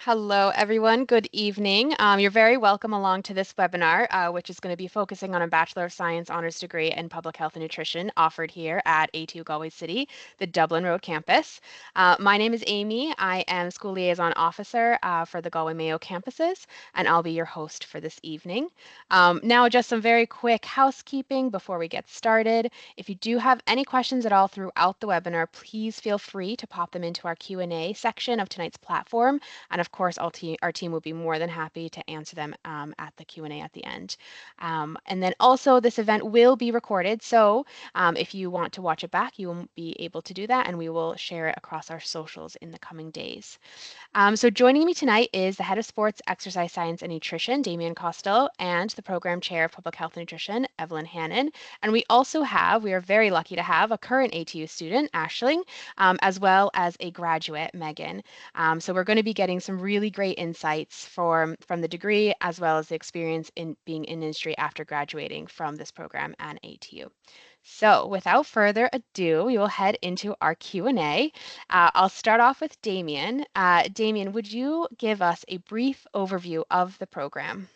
Hello, everyone. Good evening. You're very welcome along to this webinar, which is going to be focusing on a Bachelor of Science honors degree in Public Health and Nutrition offered here at ATU Galway City, the Dublin Road campus. My name is Amy. I am School Liaison Officer for the Galway-Mayo campuses, and I'll be your host for this evening. Now, just some very quick housekeeping before we get started. If you do have any questions at all throughout the webinar, please feel free to pop them into our Q&A section of tonight's platform. And of course, our team will be more than happy to answer them at the Q&A at the end. And then also, this event will be recorded. So if you want to watch it back, you will be able to do that, and we will share it across our socials in the coming days. So joining me tonight is the Head of Sports, Exercise Science and Nutrition, Damien Costello, and the Program Chair of Public Health and Nutrition, Evelyn Hannon. And we are very lucky to have a current ATU student, Aisling, as well as a graduate, Megan. So we're going to be getting some really great insights from the degree as well as the experience in being in industry after graduating from this program at ATU. So without further ado, we will head into our Q&A. I'll start off with Damien. Damien, would you give us a brief overview of the program?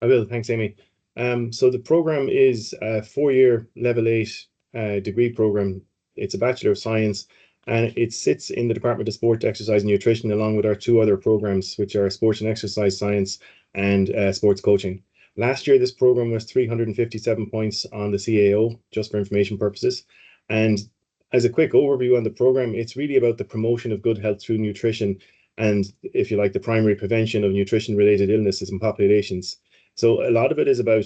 I will. Thanks, Amy. So the program is a 4-year level 8 degree program. It's a Bachelor of Science, and it sits in the Department of Sport, Exercise and Nutrition, along with our two other programs, which are Sports and Exercise Science and Sports Coaching. Last year, this program was 357 points on the CAO, just for information purposes. And as a quick overview on the program, it's really about the promotion of good health through nutrition and, if you like, the primary prevention of nutrition-related illnesses in populations. So a lot of it is about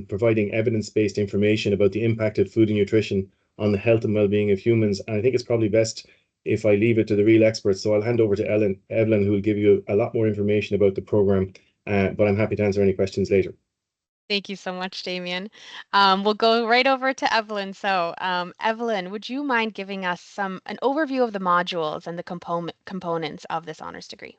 providing evidence-based information about the impact of food and nutrition on the health and well-being of humans. And I think it's probably best if I leave it to the real experts. So I'll hand over to Evelyn, who will give you a lot more information about the program, but I'm happy to answer any questions later. Thank you so much, Damien. We'll go right over to Evelyn. So, Evelyn, would you mind giving us an overview of the modules and the components of this honors degree?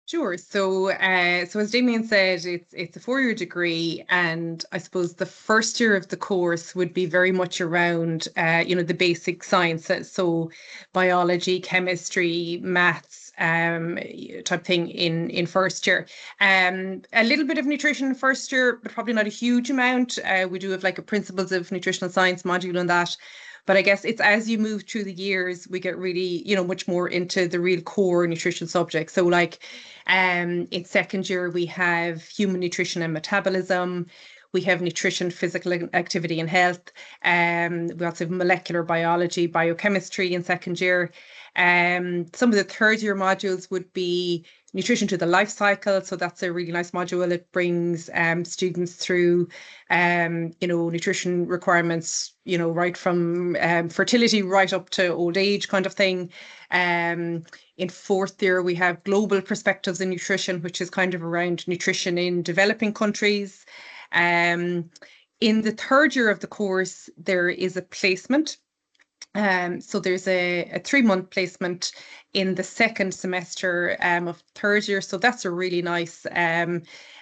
Sure. So as Damien said, it's a 4-year degree, and I suppose the first year of the course would be very much around, the basic sciences, so biology, chemistry, maths, type thing in first year. A little bit of nutrition in first year, but probably not a huge amount. We do have like a principles of nutritional science module on that. But I guess it's as you move through the years, we get really, much more into the real core nutrition subjects. So like in second year, we have human nutrition and metabolism. We have nutrition, physical activity and health. We also have molecular biology, biochemistry in second year. Some of the third year modules would be nutrition to the life cycle. So that's a really nice module. It brings students through, nutrition requirements, right from fertility right up to old age kind of thing. In fourth year, we have global perspectives in nutrition, which is kind of around nutrition in developing countries. In the third year of the course, there is a placement. So there's a 3-month placement in the second semester of third year. So that's a really nice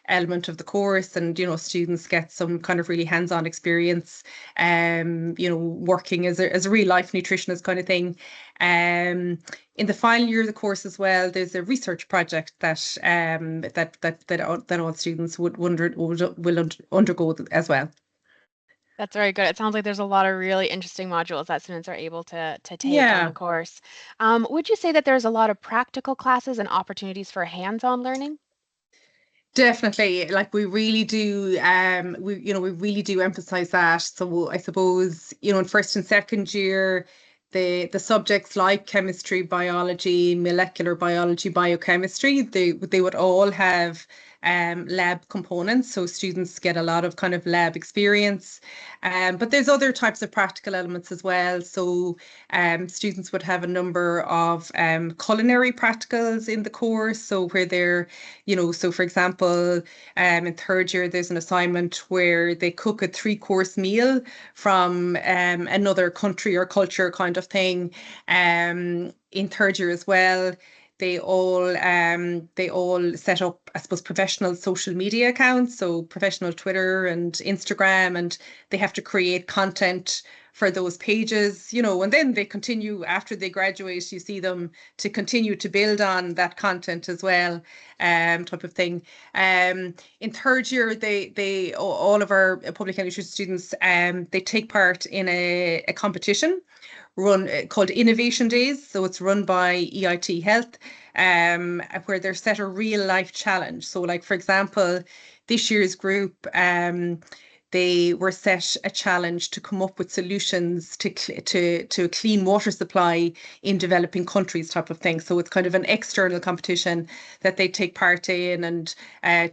element of the course, and students get some kind of really hands-on experience, working as a real life nutritionist kind of thing. In the final year of the course as well, there's a research project that all students will undergo as well. That's very good. It sounds like there's a lot of really interesting modules that students are able to take on the course. Would you say that there's a lot of practical classes and opportunities for hands-on learning? Definitely, like we really do, we really do emphasize that. So I suppose, in first and second year, the subjects like chemistry, biology, molecular biology, biochemistry, they would all have lab components, so students get a lot of kind of lab experience. But there's other types of practical elements as well. So students would have a number of culinary practicals in the course. So where they're, so for example, in third year, there's an assignment where they cook a 3-course meal from another country or culture kind of thing. In third year as well, they all set up, I suppose, professional social media accounts, so professional Twitter and Instagram, and they have to create content for those pages, you know, and then they continue after they graduate. You see them to continue to build on that content as well, type of thing. In third year, they all of our public health nutrition students, they take part in a competition run called Innovation Days. So it's run by EIT Health, where they're set a real life challenge. So, like for example, this year's group, they were set a challenge to come up with solutions to a clean water supply in developing countries, type of thing. So it's kind of an external competition that they take part in. And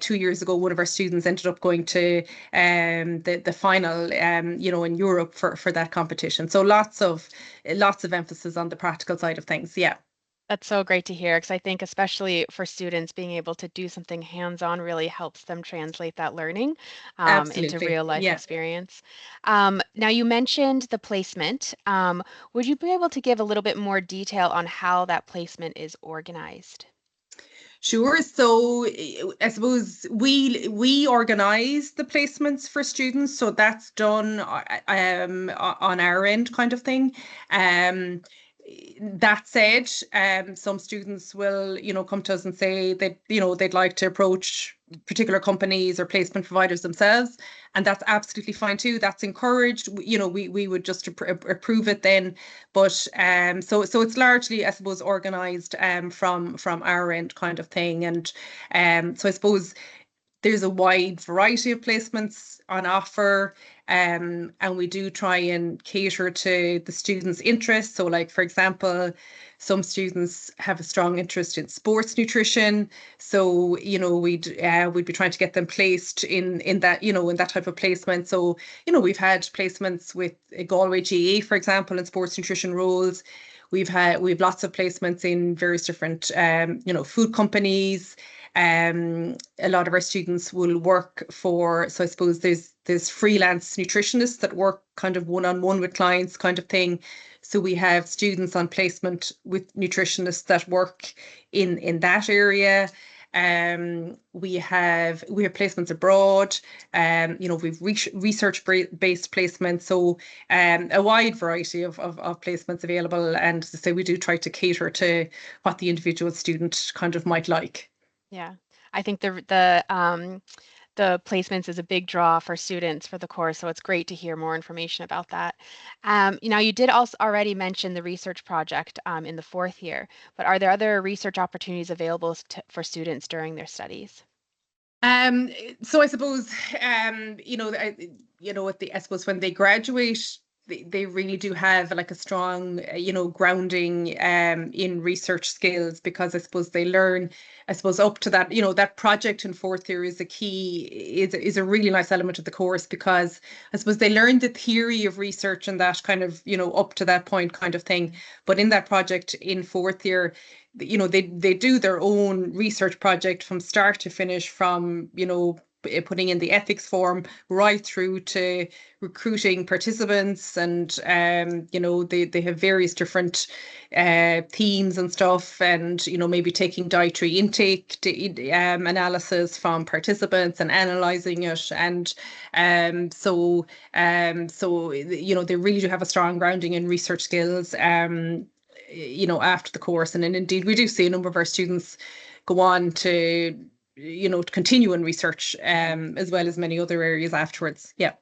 2 years ago, one of our students ended up going to the final, you know, in Europe for that competition. So lots of emphasis on the practical side of things. Yeah. That's so great to hear, because I think especially for students, being able to do something hands-on really helps them translate that learning into Absolutely. real life Yeah. experience. Now you mentioned the placement. Would you be able to give a little bit more detail on how that placement is organized? Sure. So I suppose we organize the placements for students, so that's done on our end, kind of thing. Um, that said, some students will, you know, come to us and say that, you know, they'd like to approach particular companies or placement providers themselves, and that's absolutely fine too. That's encouraged. You know, we would just approve it then. But so it's largely, I suppose, organised from our end, kind of thing. And so I suppose there's a wide variety of placements on offer, and we do try and cater to the students' interests. So, like for example, some students have a strong interest in sports nutrition, so you know we'd be trying to get them placed in that, you know, in that type of placement. So you know, we've had placements with Galway GA, for example, in sports nutrition roles. We've lots of placements in various different you know, food companies. A lot of our students will work for, so I suppose there's freelance nutritionists that work kind of one-on-one with clients, kind of thing. So we have students on placement with nutritionists that work in that area. We have placements abroad. You know, we've research-based placements, so a wide variety of placements available. And as I say, we do try to cater to what the individual student kind of might like. Yeah, I think the placements is a big draw for students for the course, so it's great to hear more information about that. You know, you did also already mention the research project in the fourth year, but are there other research opportunities available for students during their studies? So I suppose you know, I suppose when they graduate, they really do have like a strong, you know, grounding in research skills, because I suppose they learn, I suppose up to that, you know, that project in fourth year is a really nice element of the course, because I suppose they learn the theory of research and that kind of, you know, up to that point, kind of thing. But in that project in fourth year, you know, they do their own research project from start to finish, from, you know, putting in the ethics form right through to recruiting participants. And you know, they have various different themes and stuff, and you know, maybe taking dietary intake analysis from participants and analyzing it. And so you know, they really do have a strong grounding in research skills you know, after the course. And indeed, we do see a number of our students go on to, you know, to continue in research as well as many other areas afterwards. Yeah.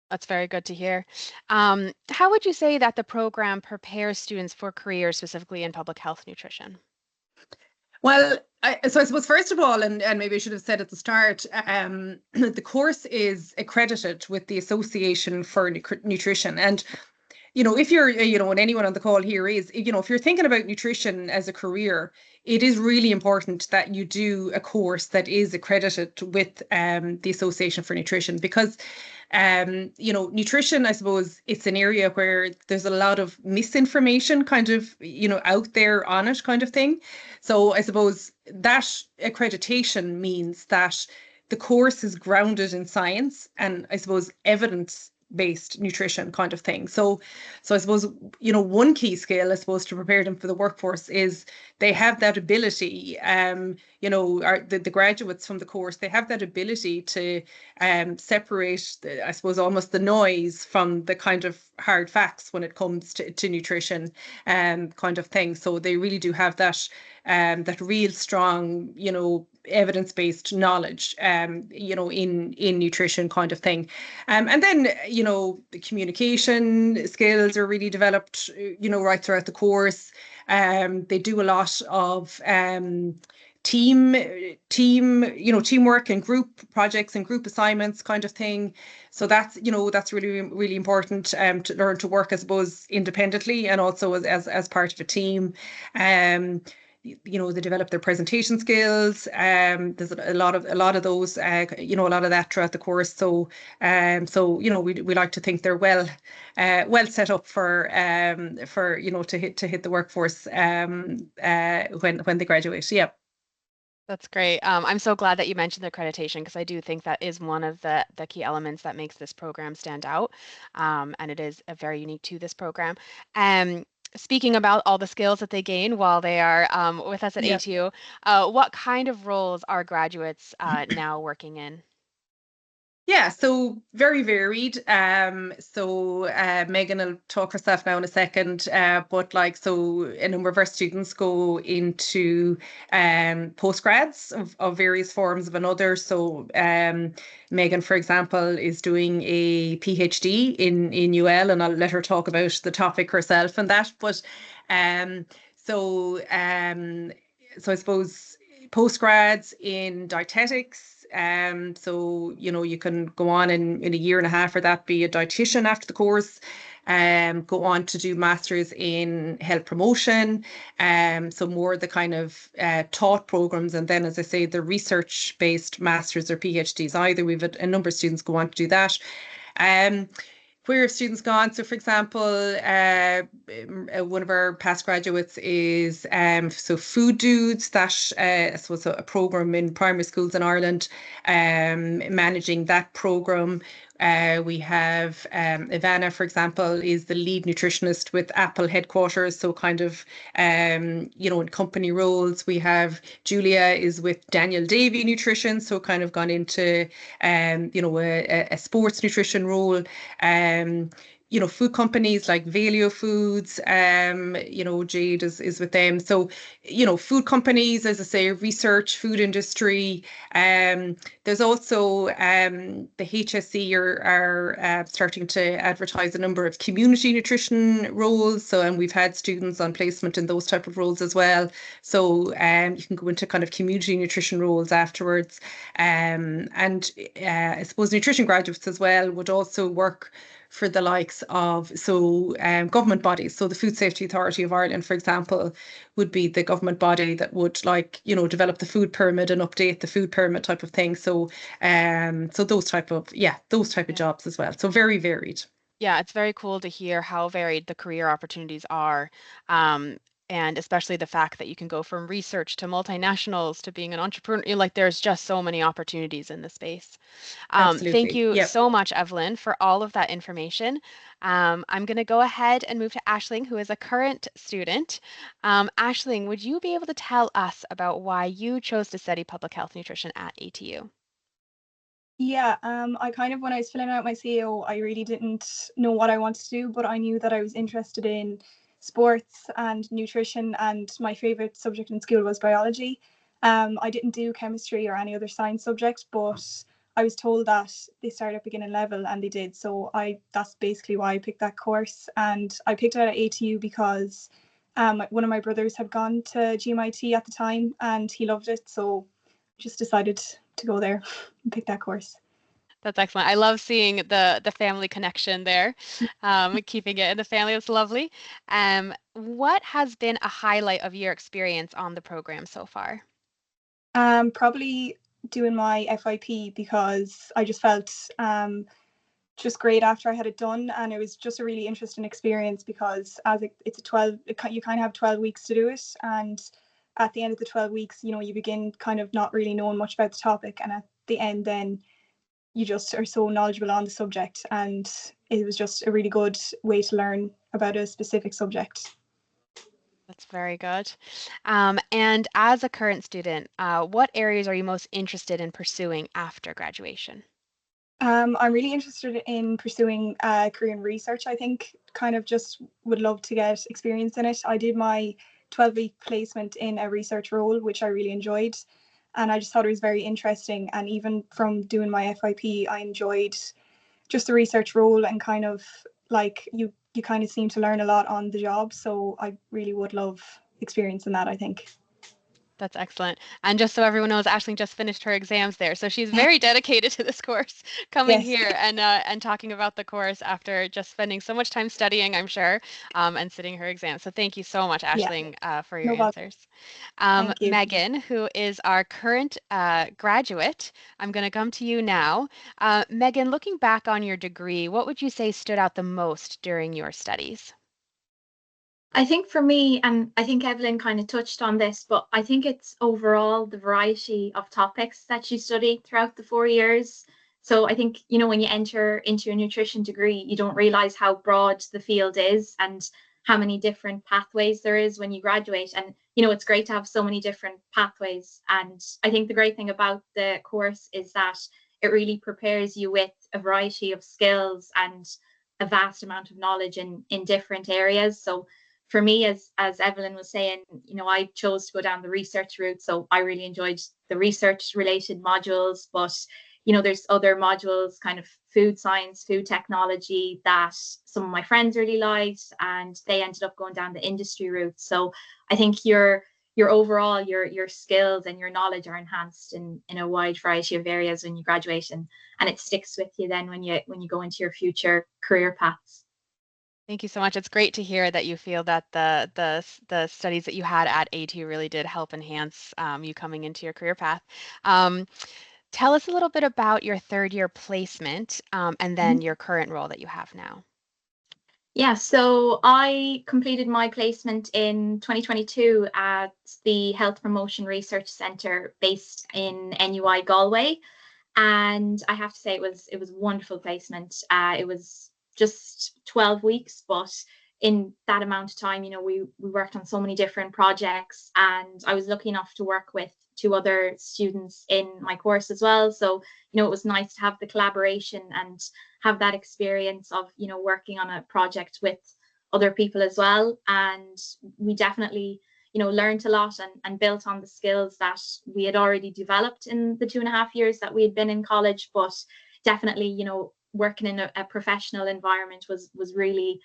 That's very good to hear. How would you say that the program prepares students for careers specifically in public health nutrition? Well, so I suppose first of all, and maybe I should have said at the start, the course is accredited with the Association for Nutrition. And you know, if you're, you know, and anyone on the call here is, you know, if you're thinking about nutrition as a career, it is really important that you do a course that is accredited with the Association for Nutrition, because you know, nutrition, I suppose it's an area where there's a lot of misinformation kind of, you know, out there on it, kind of thing. So I suppose that accreditation means that the course is grounded in science and I suppose evidence based nutrition kind of thing. So I suppose, you know, one key skill, I suppose, to prepare them for the workforce is they have that ability, you know, the graduates from the course, they have that ability to separate, I suppose, almost the noise from the kind of hard facts when it comes to nutrition kind of thing. So they really do have that that real strong, you know, evidence-based knowledge, you know, in nutrition kind of thing. And then, you know, the communication skills are really developed, you know, right throughout the course. They do a lot of team, you know, teamwork and group projects and group assignments kind of thing. So that's, you know, that's really, really important to learn to work, I suppose, independently and also as part of a team. You know, they develop their presentation skills. There's a lot of those, you know, a lot of that throughout the course. So, you know, we like to think they're well set up for you know, to hit the workforce when they graduate. Yeah. That's great. I'm so glad that you mentioned the accreditation because I do think that is one of the key elements that makes this program stand out, and it is very unique to this program. Speaking about all the skills that they gain while they are with us at Yeah. ATU, what kind of roles are graduates now working in? Yeah, so very varied. Megan will talk herself now in a second. But like, so a number of our students go into postgrads of various forms of another. So Megan, for example, is doing a PhD in UL, and I'll let her talk about the topic herself and that. But so I suppose postgrads in dietetics. So, you know, you can go on in a year and a half for that, be a dietitian after the course, go on to do masters in health promotion, so more the kind of taught programs, and then, as I say, the research-based masters or PhDs either. We've had a number of students go on to do that. Where have students gone? So, for example, one of our past graduates is so Food Dudes, that was a program in primary schools in Ireland, managing that program. We have Ivana, for example, is the lead nutritionist with Apple headquarters, so kind of, you know, in company roles. We have Julia is with Daniel Davy Nutrition, so kind of gone into, you know, a sports nutrition role. You know, food companies like Valio Foods, you know, Jade is with them. So, you know, food companies, as I say, research, food industry. There's also the HSE are starting to advertise a number of community nutrition roles. So, and we've had students on placement in those type of roles as well. So, you can go into kind of community nutrition roles afterwards. And I suppose nutrition graduates as well would also work for the likes of government bodies. So the Food Safety Authority of Ireland, for example, would be the government body that would, like, you know, develop the food permit and update the food permit type of thing. So those type of jobs as well. So very varied. Yeah, it's very cool to hear how varied the career opportunities are. And especially the fact that you can go from research to multinationals to being an entrepreneur. Like, there's just so many opportunities in the space. Thank Absolutely. you Yep. so much, Evelyn, for all of that information. I'm going to go ahead and move to Aisling, who is a current student. Aisling, would you be able to tell us about why you chose to study public health nutrition at ATU? Yeah, I kind of, when I was filling out my CO, I really didn't know what I wanted to do, but I knew that I was interested in sports and nutrition, and my favorite subject in school was biology. I didn't do chemistry or any other science subject, but I was told that they started at beginning level, and they did. So that's basically why I picked that course, and I picked it at ATU because one of my brothers had gone to GMIT at the time, and he loved it, so just decided to go there and pick that course. That's excellent. I love seeing the family connection there, keeping it in the family. It's lovely. What has been a highlight of your experience on the program so far? Probably doing my FYP, because I just felt just great after I had it done, and it was just a really interesting experience because it's a 12, you kind of have 12 weeks to do it, and at the end of the 12 weeks, you know, you begin kind of not really knowing much about the topic, and at the end then you just are so knowledgeable on the subject, and it was just a really good way to learn about a specific subject. That's very good. And as a current student, what areas are you most interested in pursuing after graduation? I'm really interested in pursuing a career in research. I think kind of just would love to get experience in it. I did my 12-week placement in a research role, which I really enjoyed. And I just thought it was very interesting. And even from doing my FYP, I enjoyed just the research role, and kind of like you kind of seem to learn a lot on the job. So I really would love experience in that, I think. That's excellent. And just so everyone knows, Aisling just finished her exams there. So she's very dedicated to this course, coming Yes. here and talking about the course after just spending so much time studying, I'm sure, and sitting her exams. So thank you so much, Yeah. Aisling, for your No bother. answers. Thank you. Megan, who is our current graduate, I'm going to come to you now. Megan, looking back on your degree, what would you say stood out the most during your studies? I think for me, and I think Evelyn kind of touched on this, but I think it's overall the variety of topics that you study throughout the 4 years. So I think, when you enter into a nutrition degree, you don't realize how broad the field is and how many different pathways there is when you graduate. And, it's great to have so many different pathways. And I think the great thing about the course is that it really prepares you with a variety of skills and a vast amount of knowledge in different areas. So for me, as Evelyn was saying, I chose to go down the research route. So I really enjoyed the research related modules, but there's other modules, kind of food science, food technology, that some of my friends really liked, and they ended up going down the industry route. So I think your overall your skills and your knowledge are enhanced in a wide variety of areas when you graduate, and it sticks with you then when you go into your future career paths. Thank you so much. It's great to hear that you feel that the studies that you had at ATU really did help enhance you coming into your career path. Tell us a little bit about your third year placement and then your current role that you have now. Yeah, so I completed my placement in 2022 at the Health Promotion Research Centre based in NUI Galway. And I have to say it was a wonderful placement. It was just 12 weeks, but in that amount of time, we worked on so many different projects, and I was lucky enough to work with 2 other students in my course as well. So, it was nice to have the collaboration and have that experience of, working on a project with other people as well. And we definitely, learned a lot and built on the skills that we had already developed in the 2.5 years that we had been in college. But definitely, working in a professional environment was really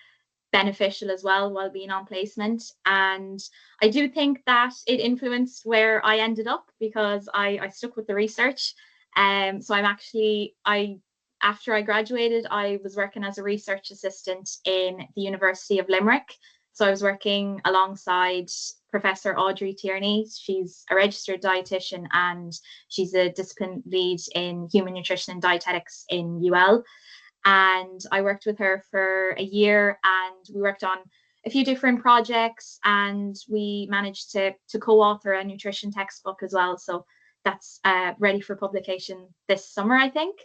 beneficial as well while being on placement. And I do think that it influenced where I ended up, because I stuck with the research. So after I graduated, I was working as a research assistant in the University of Limerick. So I was working alongside Professor Audrey Tierney. She's a registered dietitian and she's a discipline lead in human nutrition and dietetics in UL. And I worked with her for a year, and we worked on a few different projects, and we managed to co-author a nutrition textbook as well. So that's ready for publication this summer, I think.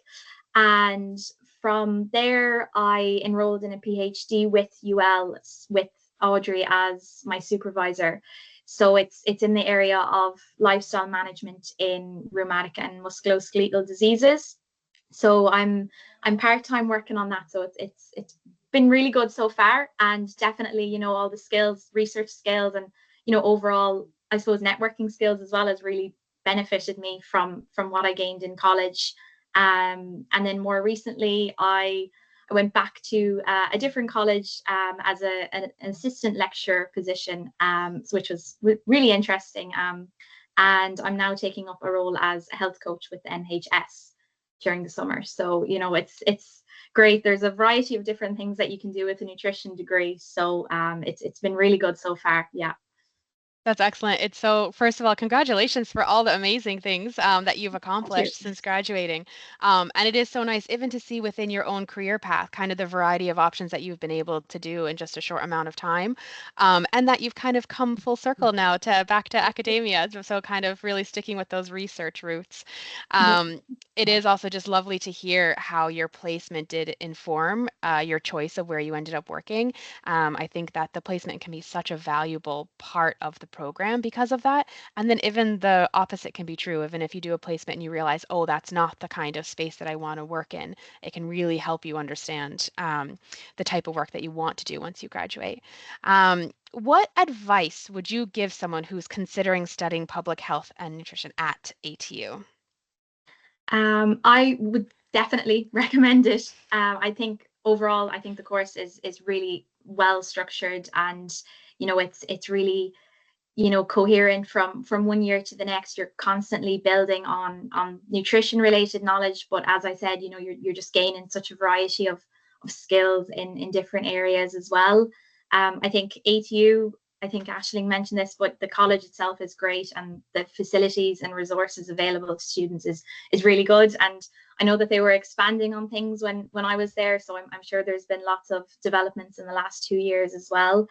And from there, I enrolled in a PhD with UL with Audrey as my supervisor. So it's in the area of lifestyle management in rheumatic and musculoskeletal diseases. So I'm part-time working on that. So it's been really good so far, and definitely, all the skills, research skills, and overall, I suppose, networking skills as well has really benefited me from what I gained in college. And then more recently, I went back to a different college as an assistant lecturer position, which was really interesting. And I'm now taking up a role as a health coach with the NHS during the summer. So, it's great. There's a variety of different things that you can do with a nutrition degree. So it's been really good so far. Yeah. That's excellent. It's so, first of all, congratulations for all the amazing things that you've accomplished since graduating. And it is so nice even to see within your own career path, kind of the variety of options that you've been able to do in just a short amount of time. And that you've kind of come full circle now to back to academia. So kind of really sticking with those research roots. it is also just lovely to hear how your placement did inform your choice of where you ended up working. I think that the placement can be such a valuable part of the program because of that. And then even the opposite can be true. Even if you do a placement and you realize, oh, that's not the kind of space that I want to work in, it can really help you understand the type of work that you want to do once you graduate. What advice would you give someone who's considering studying public health and nutrition at ATU? I would definitely recommend it. I think overall, I think the course is really well structured, and it's really coherent from one year to the next. You're constantly building on nutrition related knowledge, but as I said, you're just gaining such a variety of skills in different areas as well. I think ATU, I think Aisling mentioned this, but the college itself is great, and the facilities and resources available to students is really good. And I know that they were expanding on things when I was there, so I'm sure there's been lots of developments in the last 2 years as well.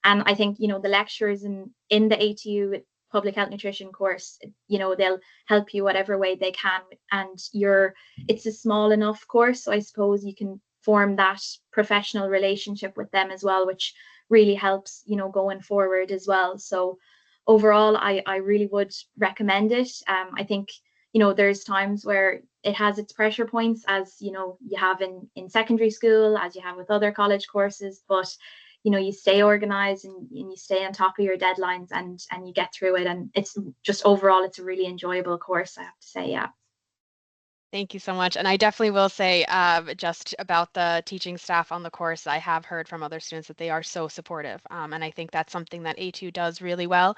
And I think the lecturers in the ATU public health nutrition course, they'll help you whatever way they can. And it's a small enough course, so I suppose you can form that professional relationship with them as well, which really helps going forward as well. So overall, I really would recommend it. I think there's times where it has its pressure points, as you have in secondary school, as you have with other college courses, but you stay organized and you stay on top of your deadlines, and you get through it. And it's just overall, it's a really enjoyable course, I have to say. Yeah. Thank you so much. And I definitely will say just about the teaching staff on the course, I have heard from other students that they are so supportive. And I think that's something that ATU does really well,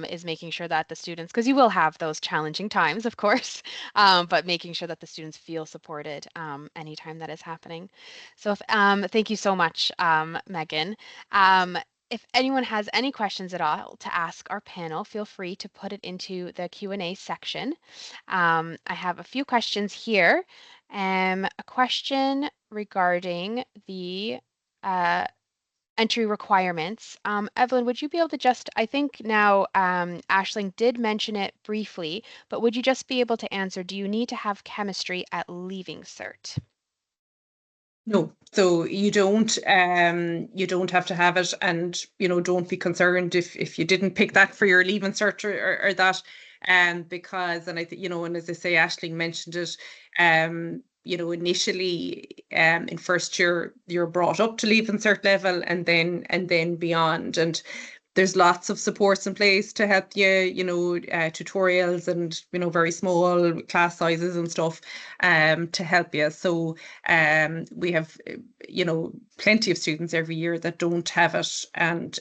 is making sure that the students, because you will have those challenging times, of course, but making sure that the students feel supported anytime that is happening. So thank you so much, Megan. If anyone has any questions at all to ask our panel, feel free to put it into the Q&A section. I have a few questions here. A question regarding the entry requirements. Evelyn, would you be able to I think now Aisling did mention it briefly, but would you just be able to answer, do you need to have chemistry at Leaving Cert? No, so you don't have to have it, and don't be concerned if you didn't pick that for your Leaving Cert or that, because, and I think and as I say, Aisling mentioned it, initially in first year you're brought up to Leaving Cert level, and then beyond, and there's lots of supports in place to help you, tutorials and, very small class sizes and stuff to help you. So we have, plenty of students every year that don't have it and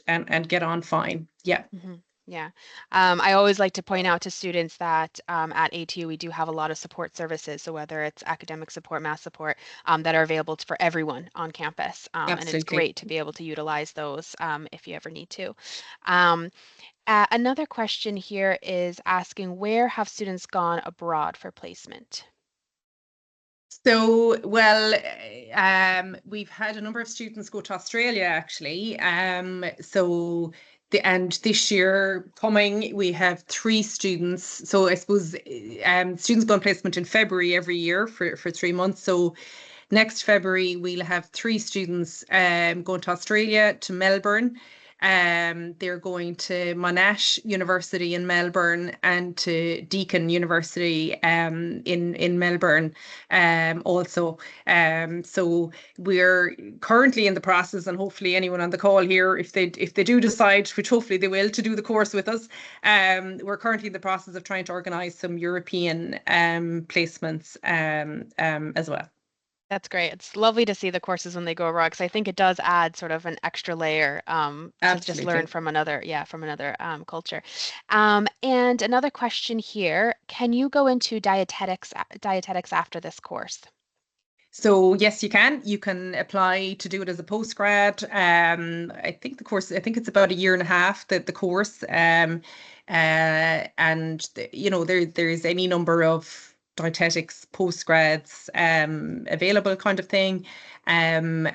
get on fine. Yeah. Mm-hmm. Yeah. I always like to point out to students that at ATU, we do have a lot of support services. So whether it's academic support, math support, that are available for everyone on campus. And it's great to be able to utilize those if you ever need to. Another question here is asking, where have students gone abroad for placement? So, well, we've had a number of students go to Australia, actually. And this year coming, we have 3 students. So I suppose students go on placement in February every year for 3 months. So next February, we'll have 3 students going to Australia, to Melbourne. They're going to Monash University in Melbourne and to Deakin University in Melbourne also. So we're currently in the process, and hopefully anyone on the call here, if they do decide, which hopefully they will, to do the course with us, we're currently in the process of trying to organise some European placements as well. That's great. It's lovely to see the courses when they go abroad, because I think it does add sort of an extra layer to just learn from another culture. And another question here, can you go into dietetics after this course? So yes, you can. You can apply to do it as a postgrad. I think it's about 1.5 years, the course. And there's any number of dietetics postgrads available, kind of thing. And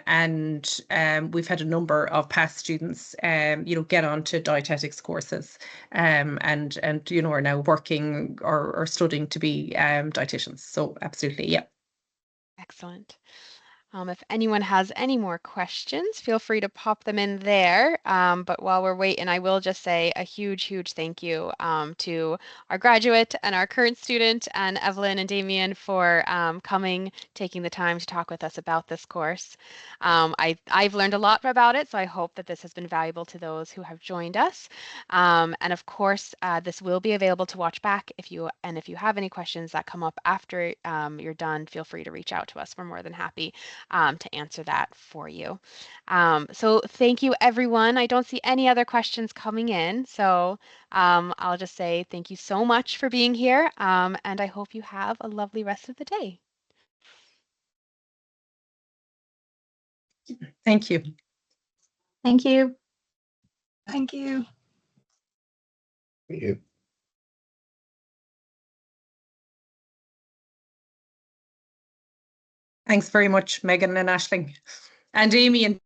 we've had a number of past students, get onto dietetics courses, and are now working or studying to be dietitians. So absolutely, yeah. Excellent. If anyone has any more questions, feel free to pop them in there. But while we're waiting, I will just say a huge, huge thank you to our graduate and our current student and Evelyn and Damien for coming, taking the time to talk with us about this course. I've learned a lot about it, so I hope that this has been valuable to those who have joined us. And of course, this will be available to watch back. If you have any questions that come up after you're done, feel free to reach out to us. We're more than happy to answer that for you. So thank you, everyone. I don't see any other questions coming in, so I'll just say thank you so much for being here, and I hope you have a lovely rest of the day. Thank you. Thank you. Thank you. Thank you. Thanks very much, Megan and Aisling, and Amy and